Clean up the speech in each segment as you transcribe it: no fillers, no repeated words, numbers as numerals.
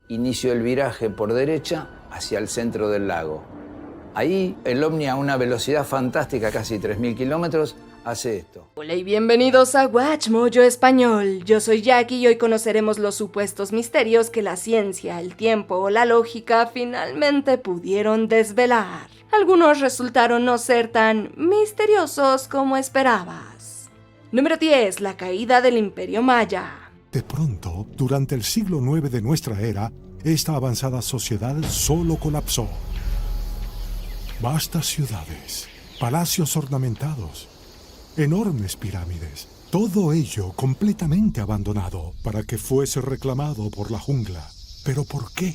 inició el viraje por derecha hacia el centro del lago. Ahí el ovni a una velocidad fantástica, casi 3.000 kilómetros, hace esto. Hola y bienvenidos a Watch Mojo Español. Yo soy Jackie y hoy conoceremos los supuestos misterios que la ciencia, el tiempo o la lógica finalmente pudieron desvelar. Algunos resultaron no ser tan misteriosos como esperabas. Número 10. La caída del Imperio Maya. De pronto, durante el siglo IX de nuestra era, esta avanzada sociedad solo colapsó. Vastas ciudades, palacios ornamentados, enormes pirámides, todo ello completamente abandonado para que fuese reclamado por la jungla. ¿Pero por qué?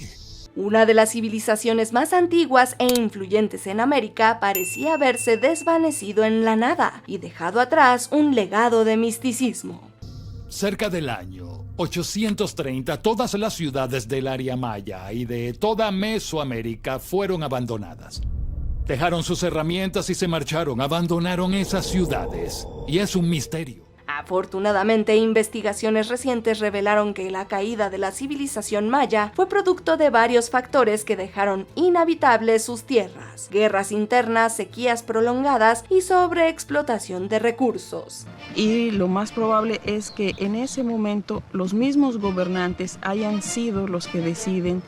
Una de las civilizaciones más antiguas e influyentes en América parecía haberse desvanecido en la nada y dejado atrás un legado de misticismo. Cerca del año 830, todas las ciudades del área maya y de toda Mesoamérica fueron abandonadas. Dejaron sus herramientas y se marcharon, abandonaron esas ciudades. Y es un misterio. Afortunadamente, investigaciones recientes revelaron que la caída de la civilización maya fue producto de varios factores que dejaron inhabitables sus tierras: guerras internas, sequías prolongadas y sobreexplotación de recursos. Y lo más probable es que en ese momento los mismos gobernantes hayan sido los que deciden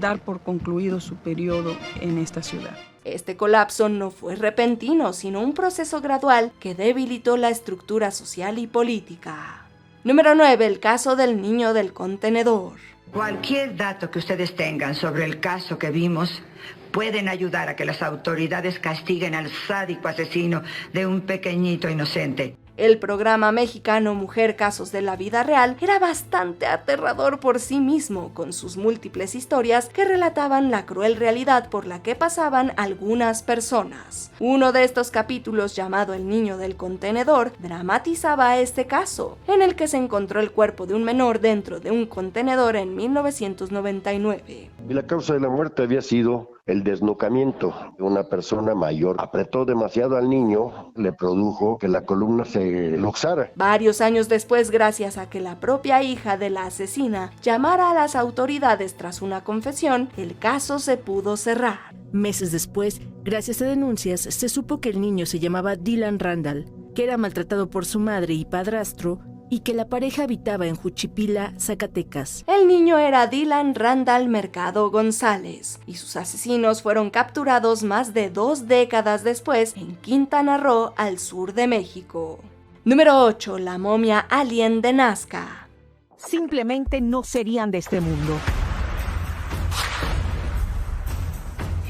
dar por concluido su periodo en esta ciudad. Este colapso no fue repentino, sino un proceso gradual que debilitó la estructura social y política. Número 9. El caso del niño del contenedor. Cualquier dato que ustedes tengan sobre el caso que vimos pueden ayudar a que las autoridades castiguen al sádico asesino de un pequeñito inocente. El programa mexicano Mujer Casos de la Vida Real era bastante aterrador por sí mismo, con sus múltiples historias que relataban la cruel realidad por la que pasaban algunas personas. Uno de estos capítulos, llamado El niño del contenedor, dramatizaba este caso, en el que se encontró el cuerpo de un menor dentro de un contenedor en 1999. Y la causa de la muerte había sido el desnucamiento de una persona mayor. Apretó demasiado al niño, le produjo que la columna se luxara. Varios años después, gracias a que la propia hija de la asesina llamara a las autoridades tras una confesión, el caso se pudo cerrar. Meses después, gracias a denuncias, se supo que el niño se llamaba Dylan Randall, que era maltratado por su madre y padrastro, y que la pareja habitaba en Juchipila, Zacatecas. El niño era Dylan Randall Mercado González, y sus asesinos fueron capturados más de 2 décadas después en Quintana Roo, al sur de México. Número 8. La momia alien de Nazca. Simplemente no serían de este mundo.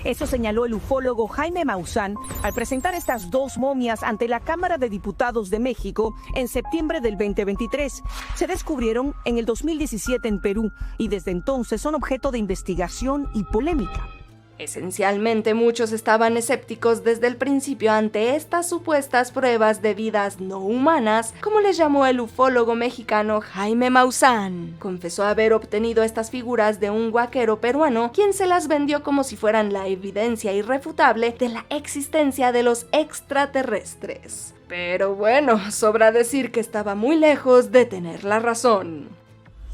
Eso señaló el ufólogo Jaime Maussan al presentar estas 2 momias ante la Cámara de Diputados de México en septiembre del 2023. Se descubrieron en el 2017 en Perú y desde entonces son objeto de investigación y polémica. Esencialmente, muchos estaban escépticos desde el principio ante estas supuestas pruebas de vidas no humanas, como les llamó el ufólogo mexicano Jaime Maussan. Confesó haber obtenido estas figuras de un huaquero peruano, quien se las vendió como si fueran la evidencia irrefutable de la existencia de los extraterrestres. Pero bueno, sobra decir que estaba muy lejos de tener la razón.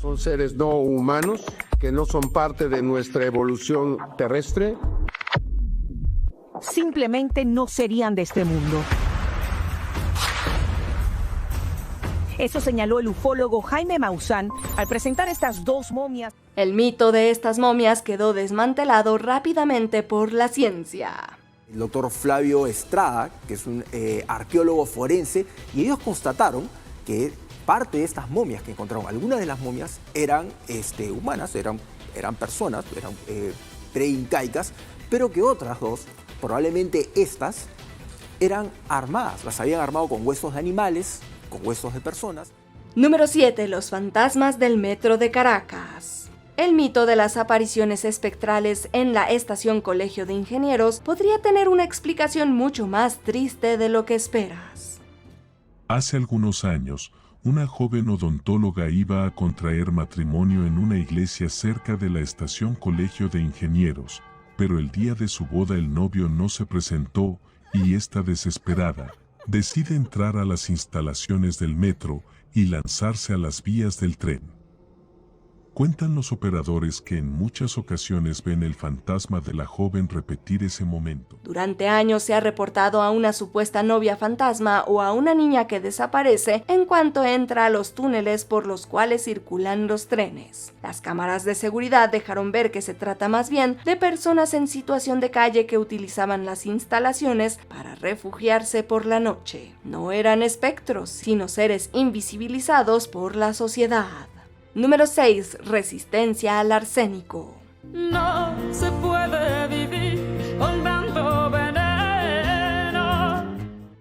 Son seres no humanos que no son parte de nuestra evolución terrestre. Simplemente no serían de este mundo. Eso señaló el ufólogo Jaime Maussan al presentar estas 2 momias. El mito de estas momias quedó desmantelado rápidamente por la ciencia. El doctor Flavio Estrada, que es un arqueólogo forense, y ellos constataron que parte de estas momias que encontraron, algunas de las momias eran humanas, eran personas, eran preincaicas, pero que otras 2, probablemente estas, eran armadas, las habían armado con huesos de animales, con huesos de personas. Número 7. Los fantasmas del metro de Caracas. El mito de las apariciones espectrales en la estación Colegio de Ingenieros podría tener una explicación mucho más triste de lo que esperas. Hace algunos años, una joven odontóloga iba a contraer matrimonio en una iglesia cerca de la estación Colegio de Ingenieros, pero el día de su boda el novio no se presentó y esta desesperada, decide entrar a las instalaciones del metro y lanzarse a las vías del tren. Cuentan los operadores que en muchas ocasiones ven el fantasma de la joven repetir ese momento. Durante años se ha reportado a una supuesta novia fantasma o a una niña que desaparece en cuanto entra a los túneles por los cuales circulan los trenes. Las cámaras de seguridad dejaron ver que se trata más bien de personas en situación de calle que utilizaban las instalaciones para refugiarse por la noche. No eran espectros, sino seres invisibilizados por la sociedad. Número 6. Resistencia al arsénico. No se puede vivir con tanto veneno.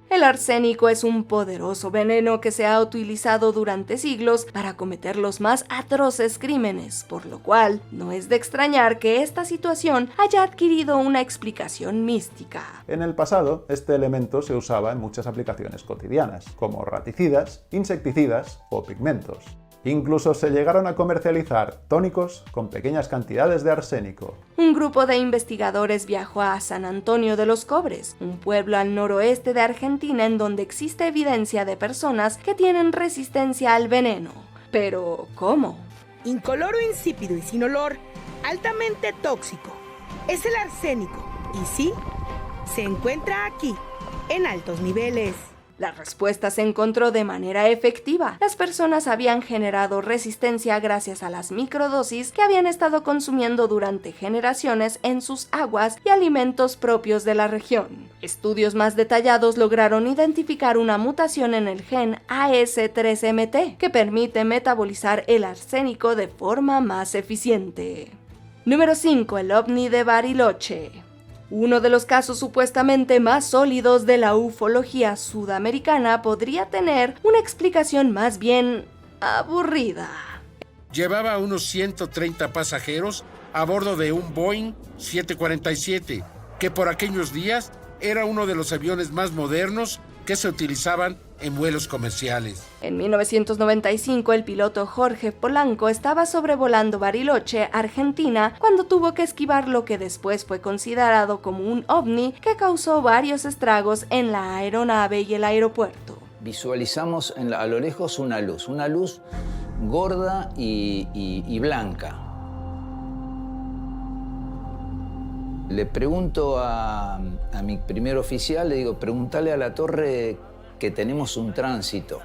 El arsénico es un poderoso veneno que se ha utilizado durante siglos para cometer los más atroces crímenes, por lo cual no es de extrañar que esta situación haya adquirido una explicación mística. En el pasado, este elemento se usaba en muchas aplicaciones cotidianas, como raticidas, insecticidas o pigmentos. Incluso se llegaron a comercializar tónicos con pequeñas cantidades de arsénico. Un grupo de investigadores viajó a San Antonio de los Cobres, un pueblo al noroeste de Argentina en donde existe evidencia de personas que tienen resistencia al veneno. Pero, ¿cómo? Incoloro, insípido y sin olor, altamente tóxico. Es el arsénico y sí, se encuentra aquí, en altos niveles. La respuesta se encontró de manera efectiva. Las personas habían generado resistencia gracias a las microdosis que habían estado consumiendo durante generaciones en sus aguas y alimentos propios de la región. Estudios más detallados lograron identificar una mutación en el gen AS3MT que permite metabolizar el arsénico de forma más eficiente. Número 5. El ovni de Bariloche. Uno de los casos supuestamente más sólidos de la ufología sudamericana podría tener una explicación más bien aburrida. Llevaba unos 130 pasajeros a bordo de un Boeing 747, que por aquellos días era uno de los aviones más modernos que se utilizaban en vuelos comerciales. En 1995, el piloto Jorge Polanco estaba sobrevolando Bariloche, Argentina, cuando tuvo que esquivar lo que después fue considerado como un ovni que causó varios estragos en la aeronave y el aeropuerto. Visualizamos a lo lejos una luz gorda y blanca. Le pregunto a mi primer oficial, le digo, pregúntale a la torre que tenemos un tránsito.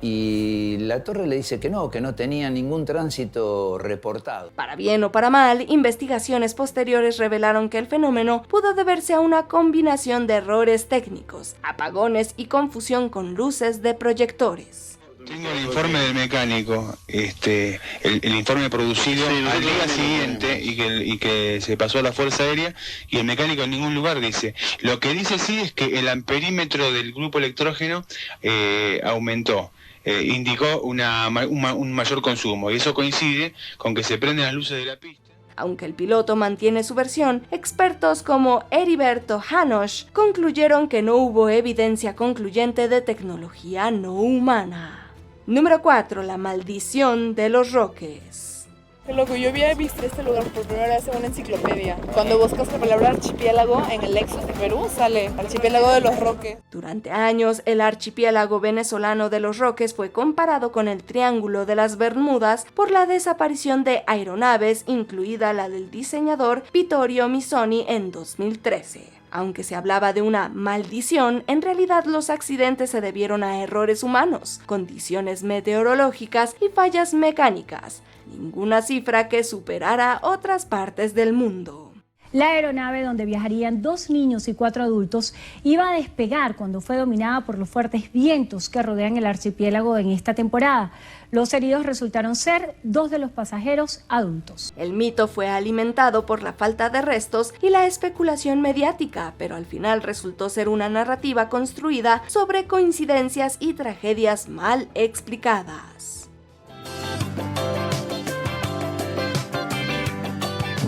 Y la torre le dice que no tenía ningún tránsito reportado. Para bien o para mal, investigaciones posteriores revelaron que el fenómeno pudo deberse a una combinación de errores técnicos, apagones y confusión con luces de proyectores. Tengo el informe del mecánico, el informe producido al día siguiente y que se pasó a la Fuerza Aérea, y el mecánico en ningún lugar dice. Lo que dice sí es que el amperímetro del grupo electrógeno aumentó, indicó un mayor consumo, y eso coincide con que se prenden las luces de la pista. Aunque el piloto mantiene su versión, expertos como Heriberto Janosch concluyeron que no hubo evidencia concluyente de tecnología no humana. Número 4. La maldición de los Roques. Qué loco, yo había visto este lugar por primera vez en una enciclopedia. Cuando buscas la palabra archipiélago en el Lexus de Perú, sale archipiélago de los Roques. Durante años, el archipiélago venezolano de los Roques fue comparado con el Triángulo de las Bermudas por la desaparición de aeronaves, incluida la del diseñador Vittorio Missoni en 2013. Aunque se hablaba de una maldición, en realidad los accidentes se debieron a errores humanos, condiciones meteorológicas y fallas mecánicas. Ninguna cifra que superara otras partes del mundo. La aeronave donde viajarían 2 niños y 4 adultos iba a despegar cuando fue dominada por los fuertes vientos que rodean el archipiélago en esta temporada. Los heridos resultaron ser 2 de los pasajeros adultos. El mito fue alimentado por la falta de restos y la especulación mediática, pero al final resultó ser una narrativa construida sobre coincidencias y tragedias mal explicadas.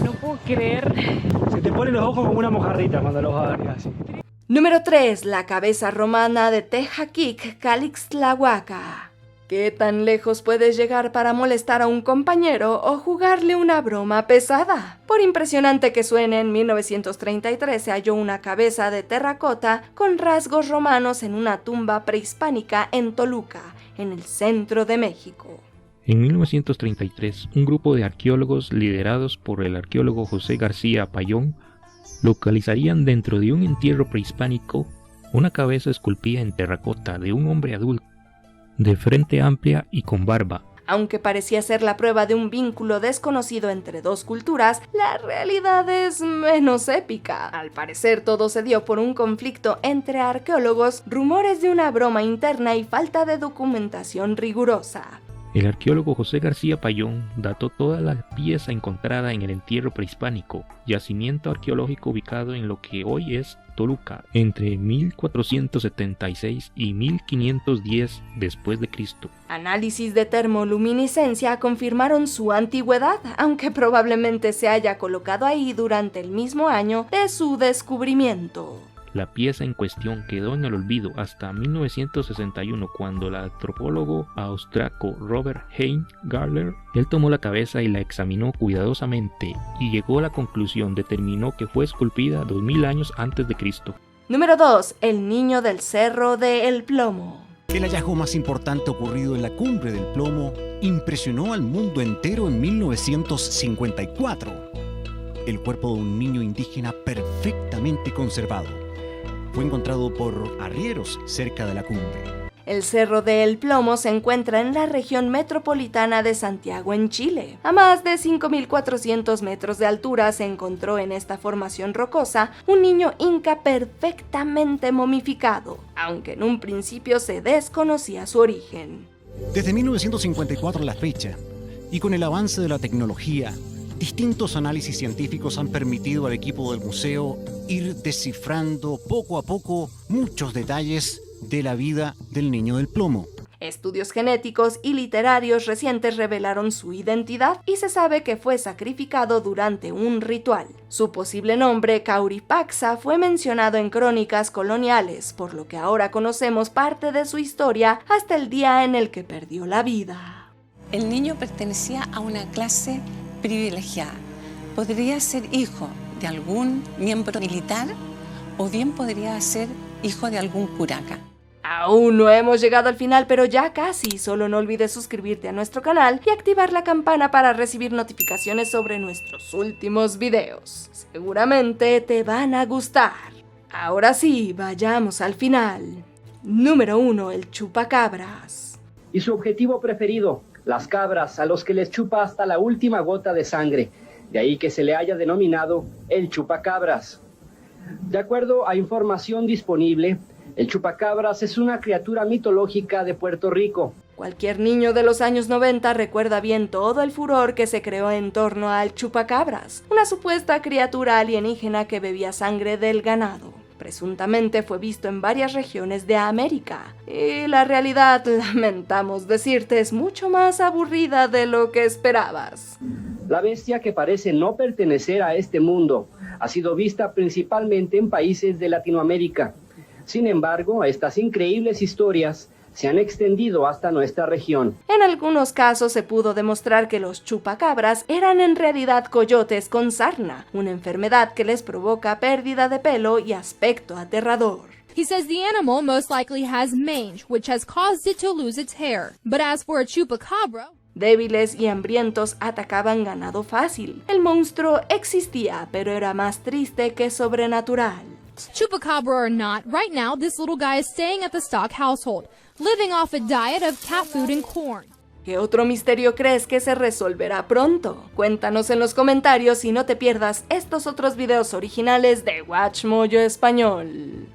No puedo creer. Se te ponen los ojos como una mojarrita cuando los abres así. Número 3. La cabeza romana de Tejaquic Calixtlahuaca. ¿Qué tan lejos puedes llegar para molestar a un compañero o jugarle una broma pesada? Por impresionante que suene, en 1933 se halló una cabeza de terracota con rasgos romanos en una tumba prehispánica en Toluca, en el centro de México. En 1933, un grupo de arqueólogos liderados por el arqueólogo José García Payón localizarían dentro de un entierro prehispánico una cabeza esculpida en terracota de un hombre adulto, de frente amplia y con barba. Aunque parecía ser la prueba de un vínculo desconocido entre dos culturas, la realidad es menos épica. Al parecer todo se dio por un conflicto entre arqueólogos, rumores de una broma interna y falta de documentación rigurosa. El arqueólogo José García Payón dató toda la pieza encontrada en el entierro prehispánico, yacimiento arqueológico ubicado en lo que hoy es Toluca, entre 1476 y 1510 después de Cristo. Análisis de termoluminiscencia confirmaron su antigüedad, aunque probablemente se haya colocado ahí durante el mismo año de su descubrimiento. La pieza en cuestión quedó en el olvido hasta 1961, cuando el antropólogo austriaco Robert Hein Garler, él tomó la cabeza y la examinó cuidadosamente y llegó a la conclusión, determinó que fue esculpida 2000 años antes de Cristo. Número 2. El niño del Cerro de El Plomo. El hallazgo más importante ocurrido en la Cumbre del Plomo impresionó al mundo entero en 1954. El cuerpo de un niño indígena perfectamente conservado. Fue encontrado por arrieros cerca de la cumbre. El Cerro de El Plomo se encuentra en la región metropolitana de Santiago, en Chile. A más de 5.400 metros de altura se encontró en esta formación rocosa un niño inca perfectamente momificado, aunque en un principio se desconocía su origen. Desde 1954 a la fecha, y con el avance de la tecnología, distintos análisis científicos han permitido al equipo del museo ir descifrando poco a poco muchos detalles de la vida del niño del plomo. Estudios genéticos y literarios recientes revelaron su identidad y se sabe que fue sacrificado durante un ritual. Su posible nombre, Cauripaxa, fue mencionado en crónicas coloniales, por lo que ahora conocemos parte de su historia hasta el día en el que perdió la vida. El niño pertenecía a una clase privilegiada. Podría ser hijo de algún miembro militar o bien podría ser hijo de algún curaca. Aún no hemos llegado al final, pero ya casi. Solo no olvides suscribirte a nuestro canal y activar la campana para recibir notificaciones sobre nuestros últimos videos. Seguramente te van a gustar. Ahora sí, vayamos al final. Número 1. El chupacabras. Y su objetivo preferido, las cabras, a los que les chupa hasta la última gota de sangre. De ahí que se le haya denominado el chupacabras. De acuerdo a información disponible, el chupacabras es una criatura mitológica de Puerto Rico. Cualquier niño de los años 90 recuerda bien todo el furor que se creó en torno al chupacabras, una supuesta criatura alienígena que bebía sangre del ganado. Presuntamente fue visto en varias regiones de América. Y la realidad, lamentamos decirte, es mucho más aburrida de lo que esperabas. La bestia, que parece no pertenecer a este mundo, ha sido vista principalmente en países de Latinoamérica. Sin embargo, estas increíbles historias se han extendido hasta nuestra región. En algunos casos se pudo demostrar que los chupacabras eran en realidad coyotes con sarna, una enfermedad que les provoca pérdida de pelo y aspecto aterrador. He says the animal most likely has mange, which has caused it to lose its hair. But as for a chupacabra... Débiles y hambrientos atacaban ganado fácil. El monstruo existía, pero era más triste que sobrenatural. Chupacabra or not, right now this little guy is staying at the Stock household, living off a diet of cat food and corn. ¿Qué otro misterio crees que se resolverá pronto? Cuéntanos en los comentarios y no te pierdas estos otros videos originales de WatchMojo Español.